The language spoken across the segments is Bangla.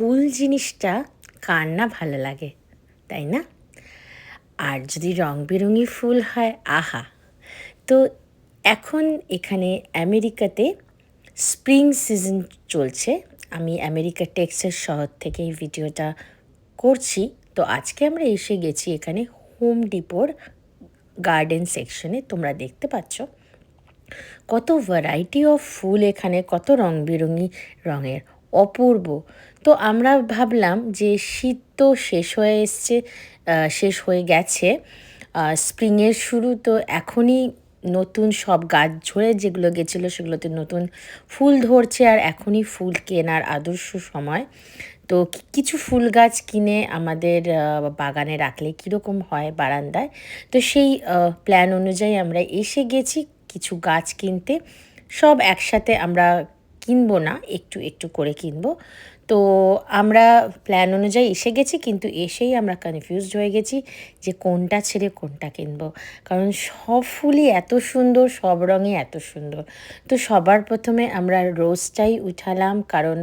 ফুল জিনিসটা কার না ভালো লাগে, তাই না? আর যদি রং বেরঙি ফুল হয়, আহা! তো এখন এখানে আমেরিকাতে স্প্রিং সিজন চলছে। আমি আমেরিকার টেক্সাস শহর থেকে এই ভিডিওটা করছি। তো আজকে আমরা এসে গেছি এখানে হোম ডিপোর গার্ডেন সেকশনে। তোমরা দেখতে পাচ্ছ কত ভ্যারাইটি অফ ফুল এখানে, কত রং বেরঙি রঙের, অপূর্ব। তো আমরা ভাবলাম যে শীত তো শেষ হয়ে এসছে, শেষ হয়ে গেছে, স্প্রিংয়ের শুরু, তো এখনই নতুন সব গাছ ঝরে যেগুলো গেছিলো সেগুলোতে নতুন ফুল ধরছে, আর এখনই ফুল কেনার আদর্শ সময়। তো কিছু ফুল গাছ কিনে আমাদের বাগানে রাখলে কীরকম হয় বারান্দায়, তো সেই প্ল্যান অনুযায়ী আমরা এসে গেছি কিছু গাছ কিনতে। সব একসাথে আমরা কিনবো না, একটু একটু করে কিনবো। তো আমরা প্ল্যান অনুযায়ী এসে গেছি, কিন্তু এসেই আমরা কনফিউজড হয়ে গেছি যে কোনটা ছেড়ে কোনটা কিনবো, কারণ সব ফুলই এত সুন্দর, সব রঙে এত সুন্দর। তো সবার প্রথমে আমরা রোজটাই উঠালাম, কারণ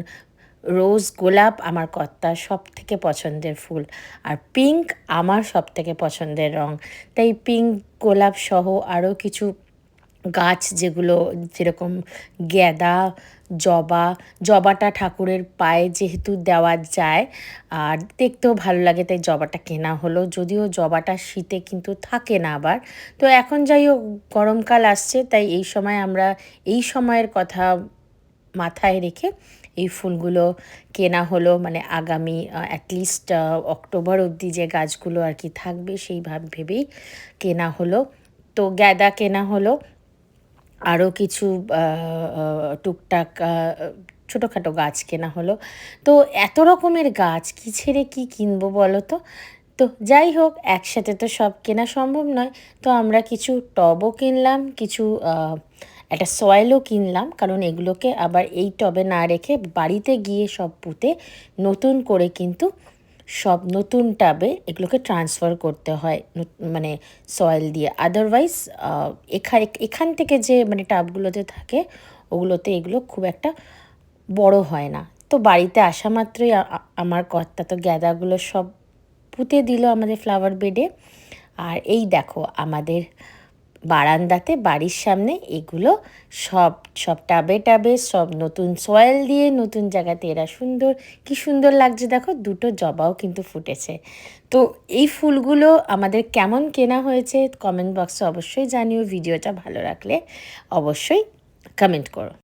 রোজ, গোলাপ আমার কর্তার সব থেকে পছন্দের ফুল, আর পিঙ্ক আমার সব থেকে পছন্দের রং। তাই পিঙ্ক, গোলাপ সহ আরও কিছু গাছ, যেগুলো যেরকম গ্যাদা, জবাটা ঠাকুরের পায়ে যেহেতু দেওয়া যায় আর দেখতেও ভালো লাগে, তাই জবাটা কেনা হলো। যদিও জবাটা শীতে কিন্তু থাকে না আবার। তো এখন যাই হোক, গরমকাল আসছে, তাই এই সময় আমরা এই সময়ের কথা মাথায় রেখে এই ফুলগুলো কেনা হলো। মানে আগামী অ্যাটলিস্ট অক্টোবর অবধি যে গাছগুলো আর কি থাকবে সেইভাবে ভেবেই কেনা হলো। তো গ্যাদা কেনা হলো, আরও কিছু টুকটাক ছোটোখাটো গাছ কেনা হলো। তো এত রকমের গাছ কী ছেড়ে কী কিনবো বলো তো? তো যাই হোক, একসাথে তো সব কেনা সম্ভব নয়। তো আমরা কিছু টবও কিনলাম, কিছু একটা সয়েলও কিনলাম, কারণ এগুলোকে আবার এই টবে না রেখে বাড়িতে গিয়ে সব পুঁতে নতুন করে কিন্তু সব নতুন টাবে এগুলোকে ট্রান্সফার করতে হয়, মানে সয়েল দিয়ে। আদারওয়াইজ এখান থেকে যে মানে টাবগুলোতে থাকে ওগুলোতে এগুলো খুব একটা বড় হয় না। তো বাড়িতে আসা মাত্রই আমার কর্তা তো গ্যাদাগুলো সব পুঁতে দিল আমাদের ফ্লাওয়ার বেডে। আর এই দেখো আমাদের বারান্দাতে, বাড়ির সামনে এগুলো সব সব টাবে টাবে সব নতুন সয়েল দিয়ে নতুন জায়গাতে এরা সুন্দর, কি সুন্দর লাগছে দেখো। দুটো জবাও কিন্তু ফুটেছে। তো এই ফুলগুলো আমাদের কেমন কেনা হয়েছে কমেন্ট বক্সে অবশ্যই জানিও। ভিডিওটা ভালো লাগলে অবশ্যই কমেন্ট করো।